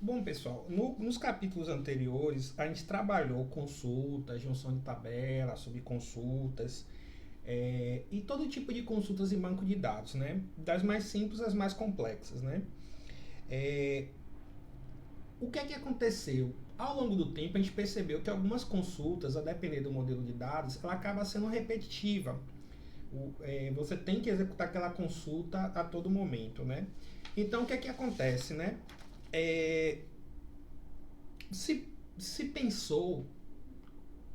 Bom, pessoal, nos capítulos anteriores a gente trabalhou consultas, junção de tabela, subconsultas e todo tipo de consultas em banco de dados, né? Das mais simples às mais complexas, né? É, o que é que aconteceu? Ao longo do tempo a gente percebeu que algumas consultas, a depender do modelo de dados, ela acaba sendo repetitiva. Você tem que executar aquela consulta a todo momento, né? Então o que é que acontece, né? É, se, se pensou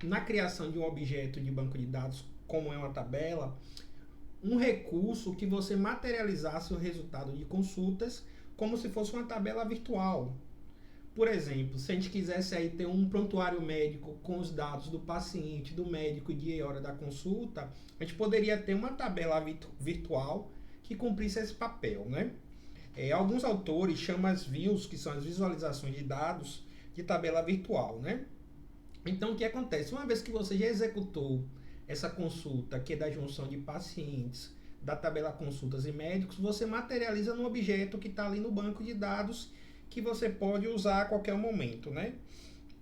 na criação de um objeto de banco de dados, como é uma tabela, um recurso que você materializasse o resultado de consultas como se fosse uma tabela virtual. Por exemplo, se a gente quisesse aí ter um prontuário médico com os dados do paciente, do médico, dia e hora da consulta, a gente poderia ter uma tabela virtual que cumprisse esse papel, né? Alguns autores chamam as views, que são as visualizações de dados, de tabela virtual, né? Então, o que acontece? Uma vez que você já executou essa consulta, que é da junção de pacientes, da tabela consultas e médicos, você materializa no objeto que está ali no banco de dados que você pode usar a qualquer momento, né?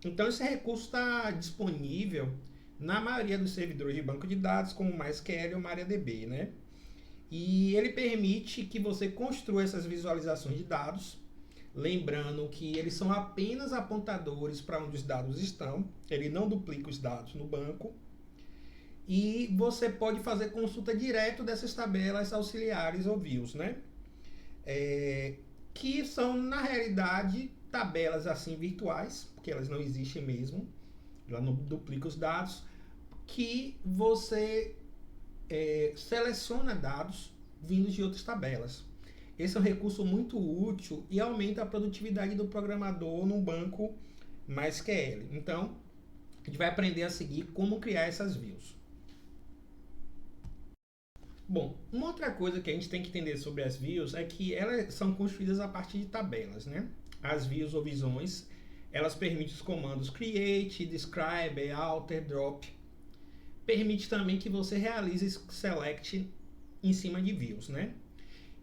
Então, esse recurso está disponível na maioria dos servidores de banco de dados, como o MySQL ou MariaDB, né? E ele permite que você construa essas visualizações de dados, lembrando que eles são apenas apontadores para onde os dados estão, ele não duplica os dados no banco, e você pode fazer consulta direto dessas tabelas auxiliares ou views, né? Que são, na realidade, tabelas assim virtuais, porque elas não existem mesmo, ela não duplica os dados, que você seleciona dados vindos de outras tabelas. Esse é um recurso muito útil e aumenta a produtividade do programador no banco MySQL. Então, a gente vai aprender a seguir como criar essas views. Bom, uma outra coisa que a gente tem que entender sobre as views é que elas são construídas a partir de tabelas, né? As views ou visões, elas permitem os comandos create, describe, alter, drop. Permite também que você realize select em cima de views, né?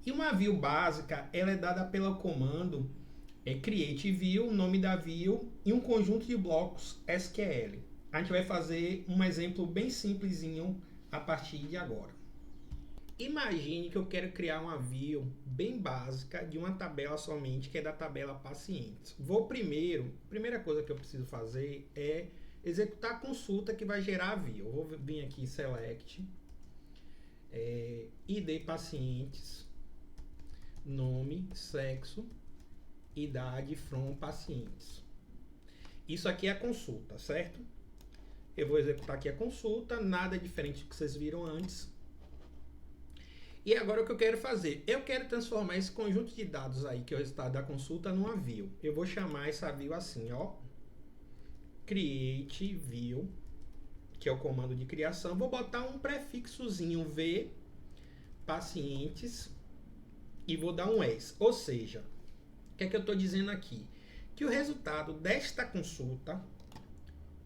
E uma view básica, ela é dada pelo comando create view, nome da view e um conjunto de blocos SQL. A gente vai fazer um exemplo bem simplesinho a partir de agora. Imagine que eu quero criar uma view bem básica de uma tabela somente, que é da tabela pacientes. Primeira coisa que eu preciso fazer é executar a consulta que vai gerar a view. Eu vou vir aqui select, ID pacientes, nome, sexo, idade from pacientes. Isso aqui é a consulta, certo? Eu vou executar aqui a consulta, nada diferente do que vocês viram antes. E agora o que eu quero fazer? Eu quero transformar esse conjunto de dados aí, que é o resultado da consulta, numa view. Eu vou chamar essa view assim, ó. Create view, que é o comando de criação. Vou botar um prefixozinho v, pacientes, e vou dar um as. Ou seja, o que é que eu estou dizendo aqui? Que o resultado desta consulta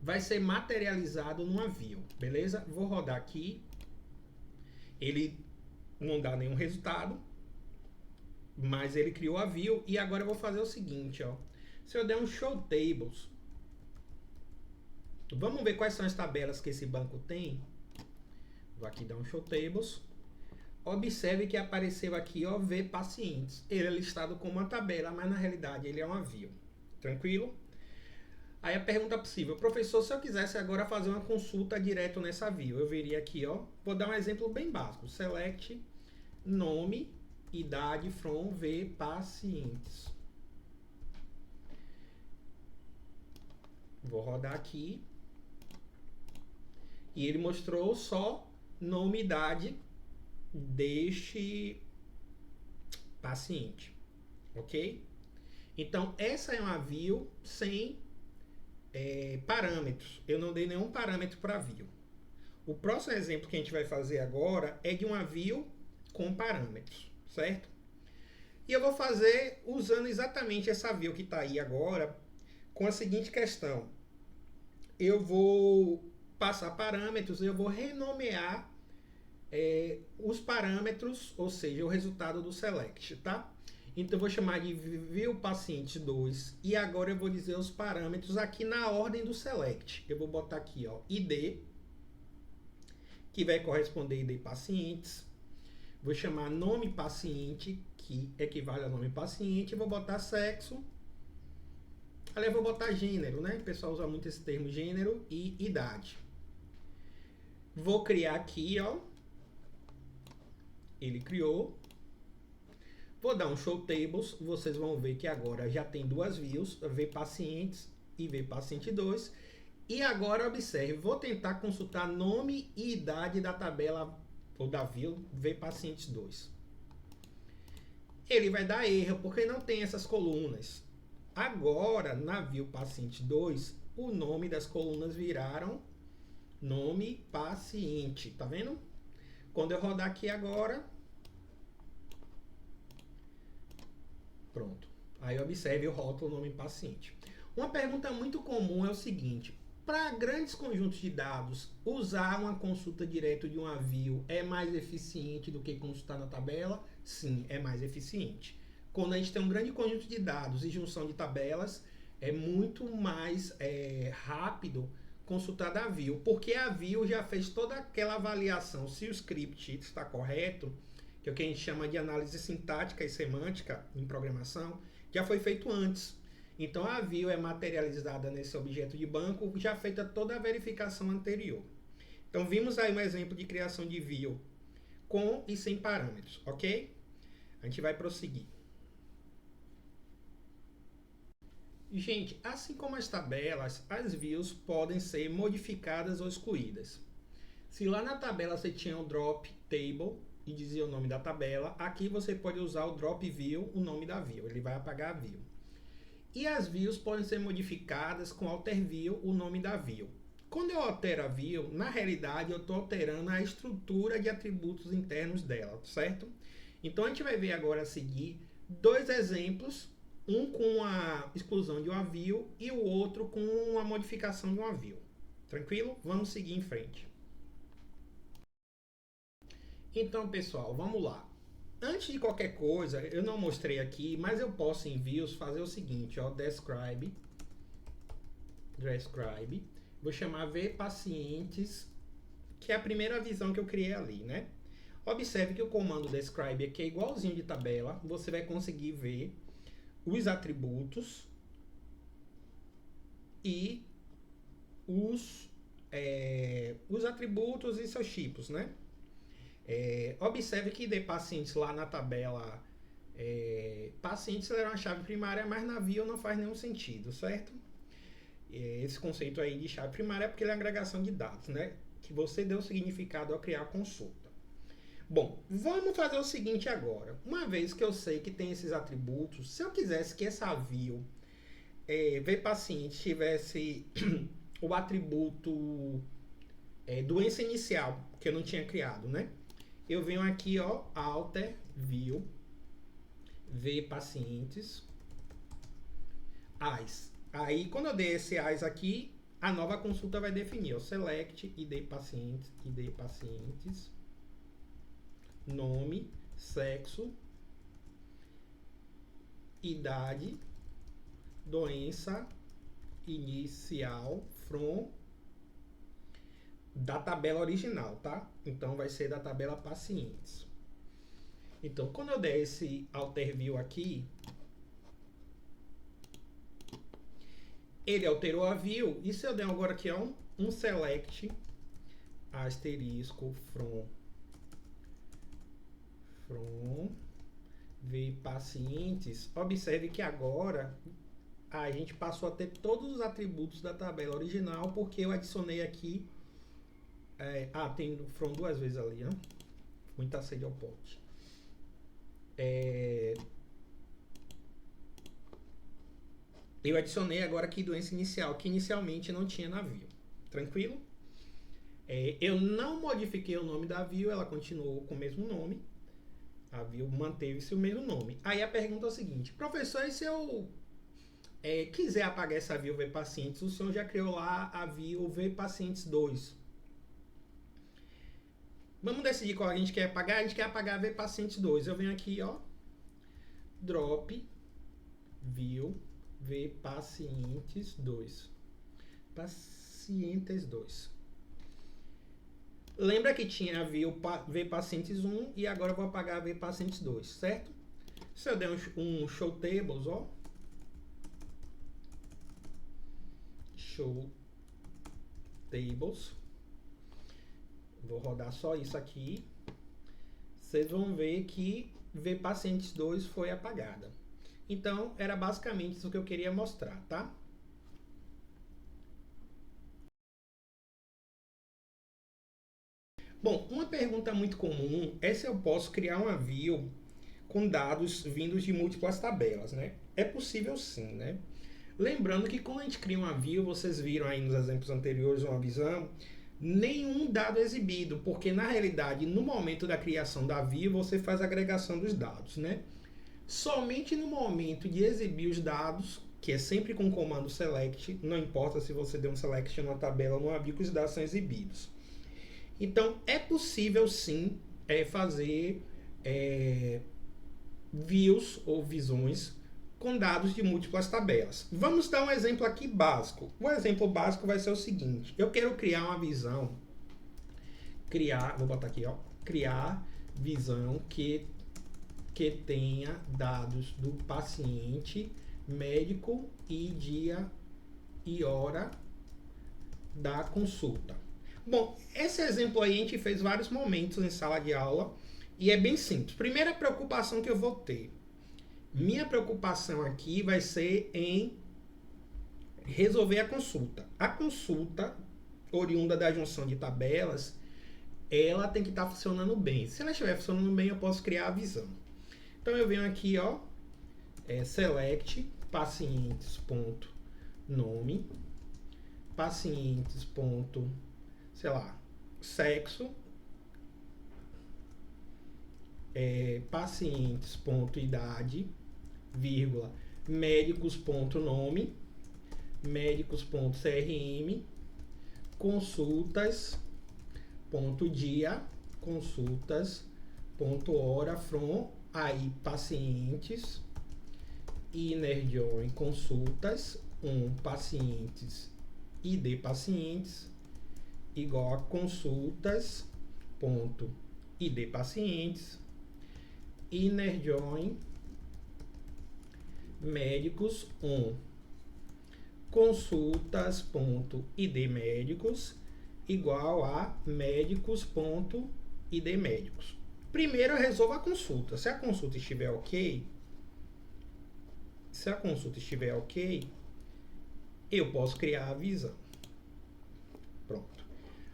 vai ser materializado numa view, beleza? Vou rodar aqui. Ele não dá nenhum resultado, mas ele criou a view. E agora eu vou fazer o seguinte, ó. Se eu der um show tables, vamos ver quais são as tabelas que esse banco tem. Vou aqui dar um show tables. Observe que apareceu aqui, ó, V pacientes. Ele é listado como uma tabela, mas na realidade ele é uma view. Tranquilo? Aí a pergunta possível, professor, se eu quisesse agora fazer uma consulta direto nessa view, eu viria aqui, ó, vou dar um exemplo bem básico. Select nome, idade from V pacientes. Vou rodar aqui. E ele mostrou só nome e idade deste paciente, ok? Então, essa é uma view sem parâmetros. Eu não dei nenhum parâmetro para a view. O próximo exemplo que a gente vai fazer agora é de uma view com parâmetros, certo? E eu vou fazer usando exatamente essa view que está aí agora, com a seguinte questão. Eu vou passar parâmetros, eu vou renomear os parâmetros, ou seja, o resultado do select, tá? Então eu vou chamar de view paciente 2 e agora eu vou dizer os parâmetros aqui na ordem do select. Eu vou botar aqui, ó, ID, que vai corresponder a ID pacientes. Vou chamar nome paciente, que equivale a nome paciente. Vou botar sexo. Ali eu vou botar gênero, né? O pessoal usa muito esse termo gênero e idade. Vou criar aqui, ó. Ele criou. Vou dar um show tables. Vocês vão ver que agora já tem duas views, V pacientes e V paciente 2. E agora observe, vou tentar consultar nome e idade da tabela ou da view V pacientes 2. Ele vai dar erro porque não tem essas colunas. Agora, na view paciente 2, o nome das colunas viraram nome paciente, tá vendo? Quando eu rodar aqui agora, pronto. Aí observe o rótulo nome paciente. Uma pergunta muito comum é o seguinte: para grandes conjuntos de dados, usar uma consulta direto de uma view é mais eficiente do que consultar na tabela? Sim, é mais eficiente. Quando a gente tem um grande conjunto de dados e junção de tabelas, é muito mais rápido consultar da view, porque a view já fez toda aquela avaliação se o script está correto, que é o que a gente chama de análise sintática e semântica em programação, já foi feito antes. Então a view é materializada nesse objeto de banco, já feita toda a verificação anterior. Então vimos aí um exemplo de criação de view com e sem parâmetros, ok? A gente vai prosseguir. Gente, assim como as tabelas, as views podem ser modificadas ou excluídas. Se lá na tabela você tinha o drop table e dizia o nome da tabela, aqui você pode usar o drop view, o nome da view, ele vai apagar a view. E as views podem ser modificadas com alter view, o nome da view. Quando eu altero a view, na realidade eu estou alterando a estrutura de atributos internos dela, certo? Então a gente vai ver agora a seguir dois exemplos, um com a exclusão de uma view e o outro com a modificação de uma view. Tranquilo? Vamos seguir em frente. Então, pessoal, vamos lá. Antes de qualquer coisa, eu não mostrei aqui, mas eu posso em views fazer o seguinte, ó, describe. Vou chamar V pacientes, que é a primeira visão que eu criei ali, né? Observe que o comando describe aqui é igualzinho de tabela, você vai conseguir ver os atributos e os atributos e seus tipos, né? Observe que de pacientes lá na tabela pacientes era uma chave primária, mas na view não faz nenhum sentido, certo? Esse conceito aí de chave primária é porque ele é agregação de dados, né? Que você deu significado ao criar a consulta. Bom, vamos fazer o seguinte agora. Uma vez que eu sei que tem esses atributos, se eu quisesse que essa view vPaciente tivesse o atributo doença inicial, que eu não tinha criado, né? Eu venho aqui, ó, alter view vPacientes as. Aí, quando eu der esse as aqui, a nova consulta vai definir, ó, select id pacientes, nome, sexo, idade, doença inicial from da tabela original, tá? Então vai ser da tabela pacientes. Então, quando eu der esse alter view aqui, ele alterou a view. E se eu der agora aqui um select asterisco from vPacientes, observe que agora a gente passou a ter todos os atributos da tabela original, porque eu adicionei aqui tem from duas vezes ali, né? Muita sede ao pote. Eu adicionei agora aqui doença inicial, que inicialmente não tinha na view. Tranquilo? Eu não modifiquei o nome da view, ela continuou com o mesmo nome. A view manteve-se o mesmo nome. Aí a pergunta é o seguinte: professor, e se eu quiser apagar essa view vPacientes, o senhor já criou lá a view vPacientes 2. Vamos decidir qual a gente quer apagar. A gente quer apagar vPacientes 2. Eu venho aqui, ó, drop view v pacientes 2. Pacientes 2. Lembra que tinha v pacientes 1 e agora eu vou apagar v pacientes 2, certo? Se eu der um show tables, ó, show tables, vou rodar só isso aqui, vocês vão ver que v pacientes 2 foi apagada. Então, era basicamente isso que eu queria mostrar, tá? Bom, uma pergunta muito comum é se eu posso criar uma view com dados vindos de múltiplas tabelas, né? É possível sim, né? Lembrando que quando a gente cria uma view, vocês viram aí nos exemplos anteriores uma visão, nenhum dado é exibido, porque na realidade, no momento da criação da view, você faz a agregação dos dados, né? Somente no momento de exibir os dados, que é sempre com o comando select, não importa se você deu um select numa tabela ou numa view, que os dados são exibidos. Então, é possível sim fazer views ou visões com dados de múltiplas tabelas. Vamos dar um exemplo aqui básico. O exemplo básico vai ser o seguinte: eu quero criar uma visão, vou botar aqui, ó, criar visão que tenha dados do paciente, médico e dia e hora da consulta. Bom, esse exemplo aí a gente fez vários momentos em sala de aula e é bem simples. Primeira preocupação que eu vou ter. Minha preocupação aqui vai ser em resolver a consulta. A consulta, oriunda da junção de tabelas, ela tem que estar funcionando bem. Se ela estiver funcionando bem, eu posso criar a visão. Então eu venho aqui, ó, select pacientes.nome, pacientes. Sei lá, sexo, pacientes.idade, vírgula, médicos.nome, médicos.crm, consultas.dia, consultas.hora, from, aí pacientes, inner join consultas, pacientes, id pacientes, igual a consultas.id pacientes, inner join médicos consultas.id médicos igual a médicos.id médicos. Primeiro eu resolvo a consulta. Se a consulta estiver ok, eu posso criar a visão. Pronto.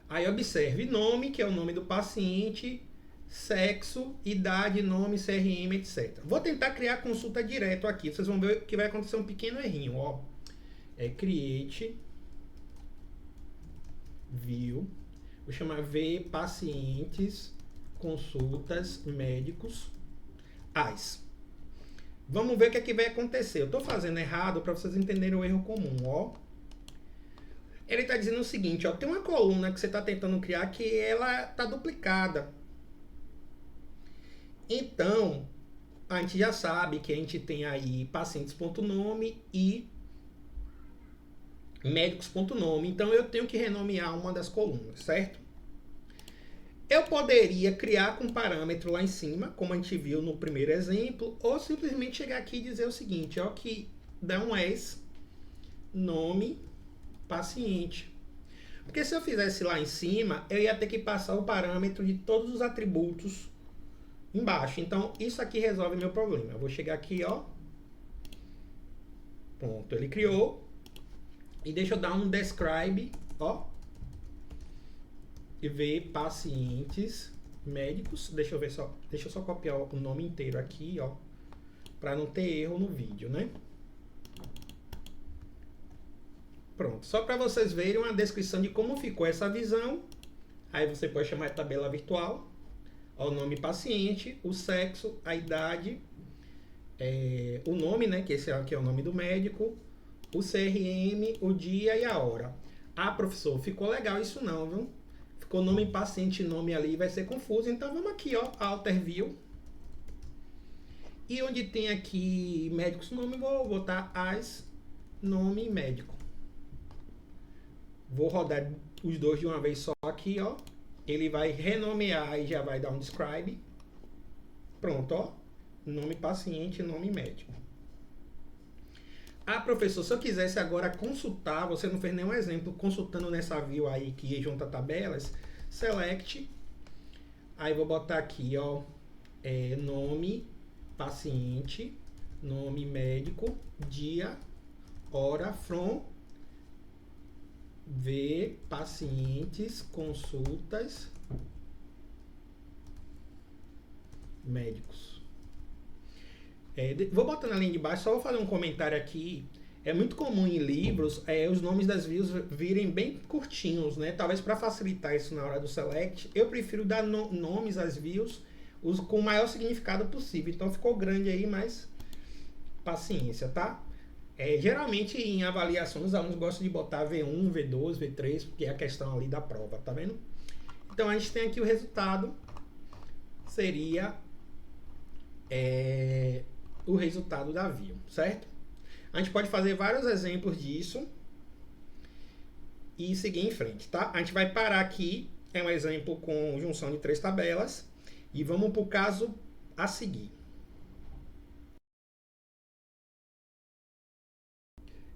Aí observe nome, que é o nome do paciente, sexo, idade, nome, CRM, etc. Vou tentar criar a consulta direto aqui. Vocês vão ver que vai acontecer um pequeno errinho, ó. Create view. Vou chamar v pacientes, consultas, médicos, as. Vamos ver o que é que vai acontecer. Eu estou fazendo errado para vocês entenderem o erro comum, ó. Ele está dizendo o seguinte, ó, tem uma coluna que você está tentando criar que ela está duplicada. Então, a gente já sabe que a gente tem aí pacientes.nome e médicos.nome. Então, eu tenho que renomear uma das colunas, certo? Eu poderia criar com parâmetro lá em cima, como a gente viu no primeiro exemplo, ou simplesmente chegar aqui e dizer o seguinte, ó, que dá um as nome paciente. Porque se eu fizesse lá em cima, eu ia ter que passar o parâmetro de todos os atributos embaixo. Então, isso aqui resolve meu problema. Eu vou chegar aqui, ó. Pronto, ele criou. E deixa eu dar um describe, ó. E ver pacientes médicos. Deixa eu só copiar o nome inteiro aqui, ó. Para não ter erro no vídeo, né? Pronto, só para vocês verem uma descrição de como ficou essa visão. Aí você pode chamar de tabela virtual. O nome paciente, o sexo, a idade, o nome, né, que esse aqui é o nome do médico, o CRM, o dia e a hora. Ah, professor, ficou legal isso não, viu? Ficou nome paciente, nome ali, vai ser confuso. Então vamos aqui, ó, Alter View. E onde tem aqui médicos nome, vou botar as nome médico. Vou rodar os dois de uma vez só aqui, ó. Ele vai renomear e já vai dar um describe. Pronto, ó. Nome paciente, nome médico. Ah, professor, se eu quisesse agora consultar, você não fez nenhum exemplo, consultando nessa view aí que junta tabelas, select, aí vou botar aqui, ó, nome paciente, nome médico, dia, hora, from, ver pacientes, consultas, médicos. Vou botar na linha de baixo, só vou fazer um comentário aqui. É muito comum em livros os nomes das views virem bem curtinhos, né? Talvez para facilitar isso na hora do select, eu prefiro dar nomes às views com o maior significado possível. Então ficou grande aí, mas paciência, tá? Geralmente em avaliação os alunos gostam de botar V1, V2, V3, porque é a questão ali da prova, tá vendo? Então a gente tem aqui o resultado, seria o resultado da view, certo? A gente pode fazer vários exemplos disso e seguir em frente, tá? A gente vai parar aqui, é um exemplo com junção de 3 tabelas, e vamos para o caso a seguir.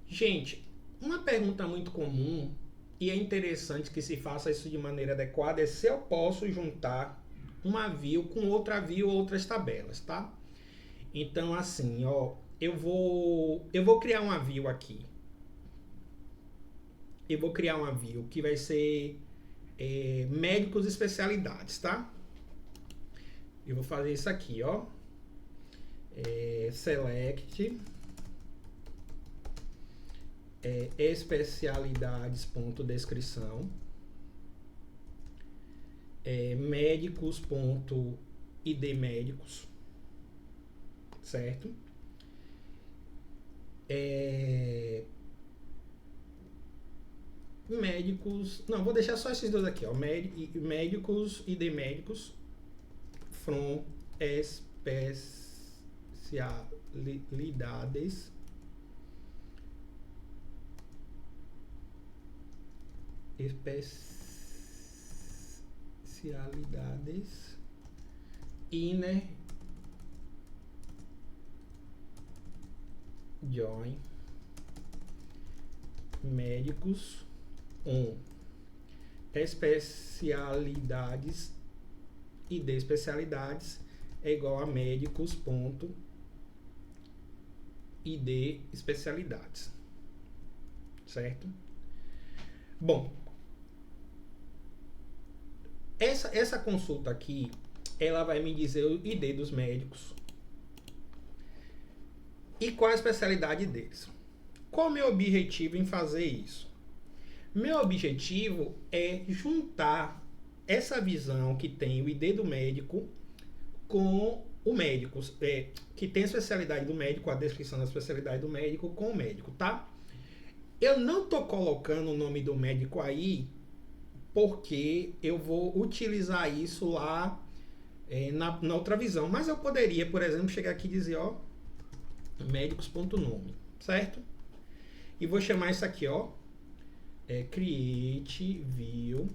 Gente, uma pergunta muito comum, e é interessante que se faça isso de maneira adequada, é se eu posso juntar uma view com outra view ou outras tabelas, tá? Então, assim, ó, eu vou criar uma view aqui. Eu vou criar uma view que vai ser médicos e especialidades, tá? Eu vou fazer isso aqui, ó. Select especialidades.descrição médicos.id médicos, certo? Médicos, não, vou deixar só esses dois aqui, ó, médicos, id médicos, from especialidades inner join médicos especialidades id especialidades é igual a médicos.id especialidades, certo? Bom, essa consulta aqui, ela vai me dizer o ID dos médicos e qual a especialidade deles. Qual é o meu objetivo em fazer isso? Meu objetivo é juntar essa visão que tem o ID do médico com o médico, que tem a especialidade do médico, a descrição da especialidade do médico com o médico, tá? Eu não estou colocando o nome do médico aí porque eu vou utilizar isso lá na outra visão. Mas eu poderia, por exemplo, chegar aqui e dizer, ó, médicos.nome, certo? E vou chamar isso aqui, ó, create view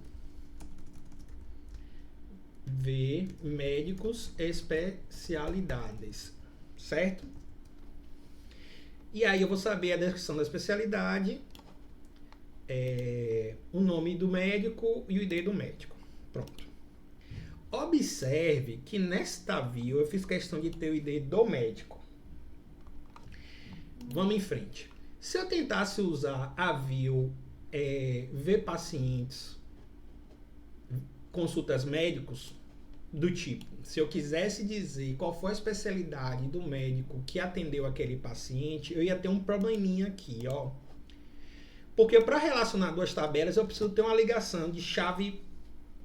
v médicos especialidades, certo? E aí eu vou saber a descrição da especialidade, o nome do médico e o ID do médico. Pronto. Observe que nesta view eu fiz questão de ter o ID do médico. Vamos em frente. Se eu tentasse usar a view ver pacientes, consultas médicos, do tipo, se eu quisesse dizer qual foi a especialidade do médico que atendeu aquele paciente, eu ia ter um probleminha aqui, ó. Porque para relacionar duas tabelas, eu preciso ter uma ligação de chave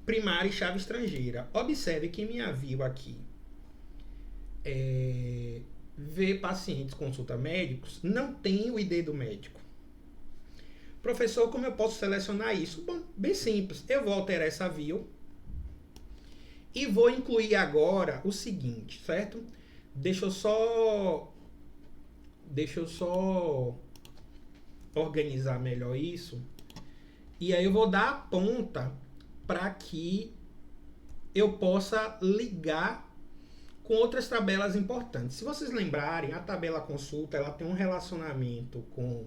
primária e chave estrangeira. Observe que minha view aqui ver pacientes, consulta médicos, não tem o ID do médico. Professor, como eu posso selecionar isso? Bom, bem simples. Eu vou alterar essa view e vou incluir agora o seguinte, certo? Deixa eu só, deixa eu só organizar melhor isso. E aí eu vou dar a ponta para que eu possa ligar com outras tabelas importantes. Se vocês lembrarem, a tabela consulta ela tem um relacionamento com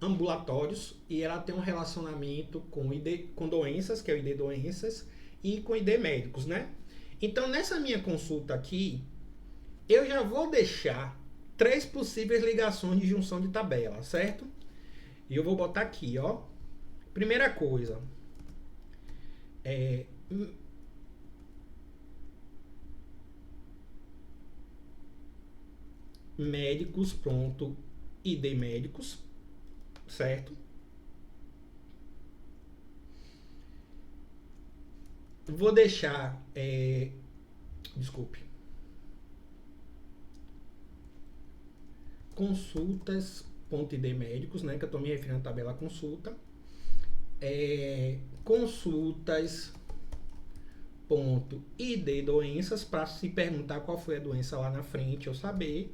ambulatórios e ela tem um relacionamento com com doenças, que é o ID doenças, e com ID médicos, né? Então, nessa minha consulta aqui, eu já vou deixar 3 possíveis ligações de junção de tabela, certo? E eu vou botar aqui, ó. Primeira coisa, médicos, pronto, ID médicos, certo? Vou deixar, desculpe, consultas.id médicos, né? Que eu estou me referindo à tabela consulta. Consultas.id doenças, para se perguntar qual foi a doença lá na frente, eu saber.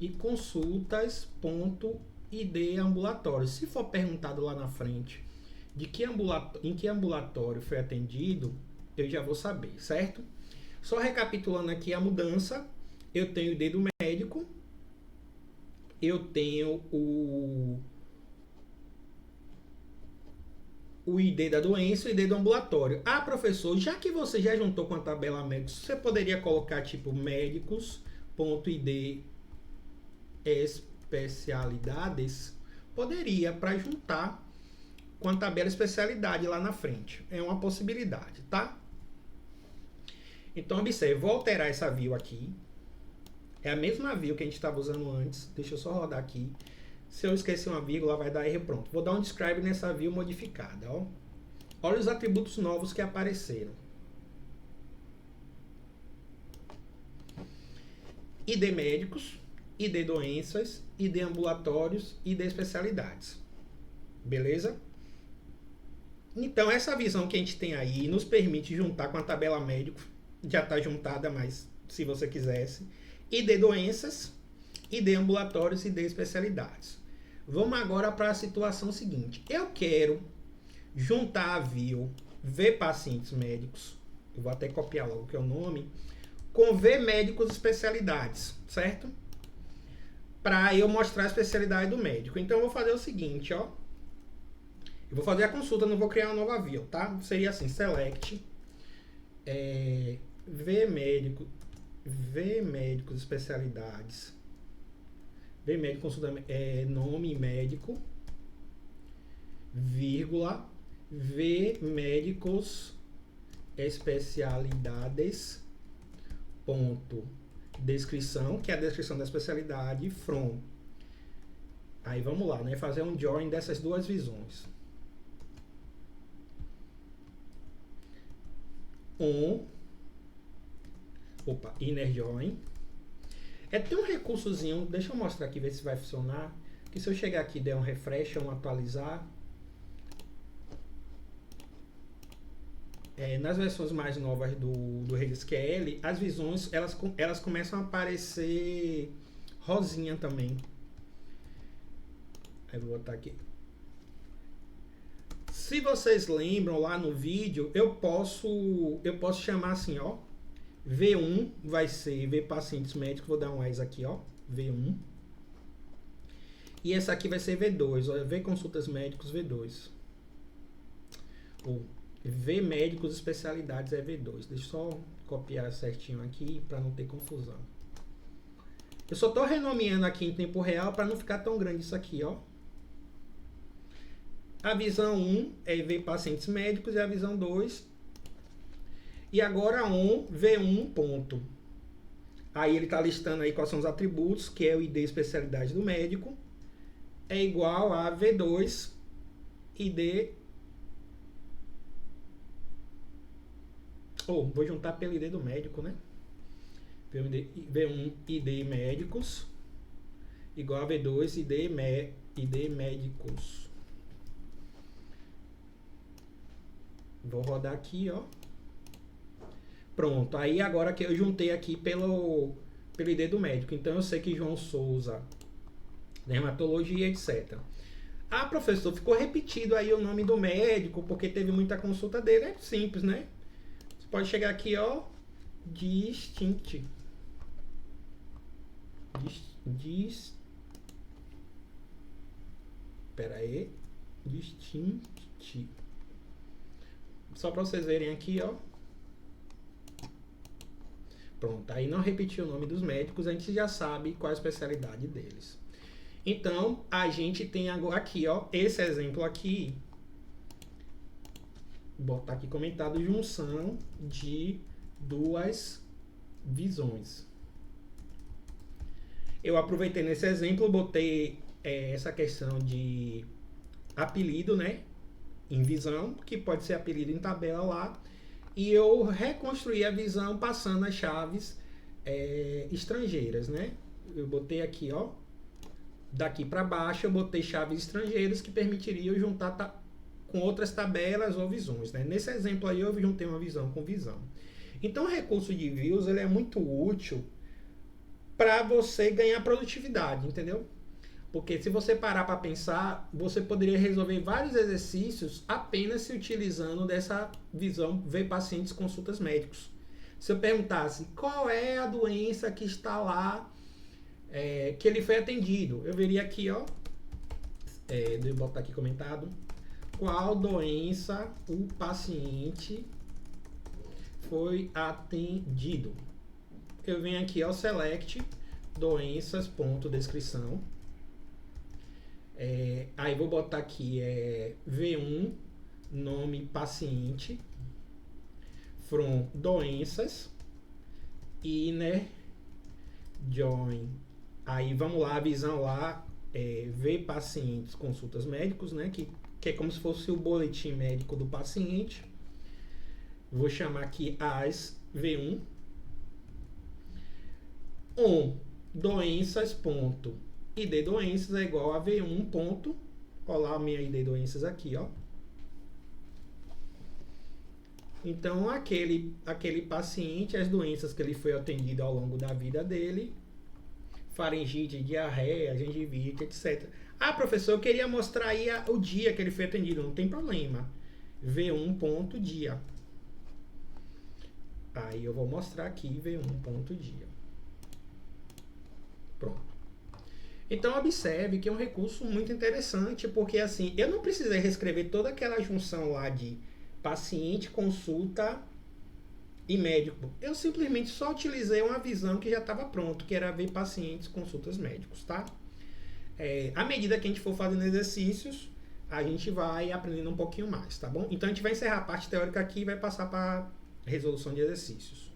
E consultas.id ambulatório. Se for perguntado lá na frente em que ambulatório foi atendido, eu já vou saber, certo? Só recapitulando aqui a mudança, eu tenho o ID do médico, eu tenho o ID da doença e o ID do ambulatório. Ah, professor, já que você já juntou com a tabela médicos, você poderia colocar tipo médicos.id especialidades? Poderia, para juntar com a tabela especialidade lá na frente. É uma possibilidade, tá? Então, observe, vou alterar essa view aqui. É a mesma view que a gente estava usando antes. Deixa eu só rodar aqui. Se eu esquecer uma vírgula, vai dar erro, pronto. Vou dar um describe nessa view modificada, ó. Olha os atributos novos que apareceram. ID médicos, ID doenças, ID ambulatórios, ID especialidades. Beleza? Então, essa visão que a gente tem aí nos permite juntar com a tabela médico. Já está juntada, mas se você quisesse. ID doenças, ID ambulatórios e ID especialidades. Vamos agora para a situação seguinte. Eu quero juntar a view V pacientes médicos. Eu vou até copiar logo que é o nome. Com V médicos especialidades, certo? Para eu mostrar a especialidade do médico. Então eu vou fazer o seguinte, ó. Eu vou fazer a consulta, não vou criar uma nova view, tá? Seria assim, select V médicos especialidades. V médico consulta nome médico, vírgula, V médicos especialidades, ponto, descrição, que é a descrição da especialidade, from. Aí vamos lá, né? Fazer um join dessas duas visões. Inner join. Tem um recursozinho, deixa eu mostrar aqui, ver se vai funcionar. Que se eu chegar aqui e der um refresh, um atualizar, nas versões mais novas do RedSQL, as visões elas começam a aparecer rosinha também. Aí vou botar aqui. Se vocês lembram lá no vídeo, eu posso chamar assim, ó. V1 vai ser V pacientes médicos, vou dar um S aqui, ó, V1. E essa aqui vai ser V2, ó, V consultas médicos, V2. Ou V médicos especialidades é V2. Deixa eu só copiar certinho aqui para não ter confusão. Eu só estou renomeando aqui em tempo real para não ficar tão grande isso aqui, ó. A visão 1 é V pacientes médicos e a visão 2. E agora V1 ponto. Aí ele está listando aí quais são os atributos, que é o ID especialidade do médico, é igual a V2 ID. Vou juntar pelo ID do médico, né? V1 ID médicos igual a V2 ID médicos. Vou rodar aqui, ó. Pronto, aí agora que eu juntei aqui pelo ID do médico. Então eu sei que João Souza, dermatologia, etc. Ah, professor, ficou repetido aí o nome do médico, porque teve muita consulta dele. É simples, né? Você pode chegar aqui, ó, distinct. Pera aí. Distinct. Só para vocês verem aqui, ó. Pronto, aí não repetir o nome dos médicos, a gente já sabe qual a especialidade deles. Então, a gente tem agora aqui, ó, esse exemplo aqui. Vou botar aqui comentado, junção de duas visões. Eu aproveitei nesse exemplo, botei essa questão de apelido, né, em visão, que pode ser apelido em tabela lá, e eu reconstruí a visão passando as chaves estrangeiras, né? Eu botei aqui, ó, daqui para baixo eu botei chaves estrangeiras que permitiriam juntar com outras tabelas ou visões, né? Nesse exemplo aí eu juntei uma visão com visão. Então o recurso de views ele é muito útil para você ganhar produtividade, entendeu? Porque se você parar para pensar, você poderia resolver vários exercícios apenas se utilizando dessa visão ver pacientes consultas médicos. Se eu perguntasse qual é a doença que está lá, que ele foi atendido, eu veria aqui, ó, deixa eu botar aqui comentado, qual doença o paciente foi atendido. Eu venho aqui ao select doenças, ponto, descrição. Aí vou botar aqui V1, nome paciente, from doenças, inner join. Aí vamos lá, a visão lá, ver pacientes, consultas médicos, né? Que é como se fosse o boletim médico do paciente. Vou chamar aqui as V1. Doenças, ponto, ID doenças é igual a V1 ponto, olha lá a minha ID doenças aqui, ó. Então, aquele paciente, as doenças que ele foi atendido ao longo da vida dele, faringite, diarreia, gengivite, etc. Ah, professor, eu queria mostrar aí o dia que ele foi atendido, não tem problema. V1 ponto dia. Aí eu vou mostrar aqui V1 ponto dia. Pronto. Então observe que é um recurso muito interessante, porque assim, eu não precisei reescrever toda aquela junção lá de paciente, consulta e médico. Eu simplesmente só utilizei uma visão que já estava pronto, que era ver pacientes, consultas, médicos, tá? À medida que a gente for fazendo exercícios, a gente vai aprendendo um pouquinho mais, tá bom? Então a gente vai encerrar a parte teórica aqui e vai passar para resolução de exercícios.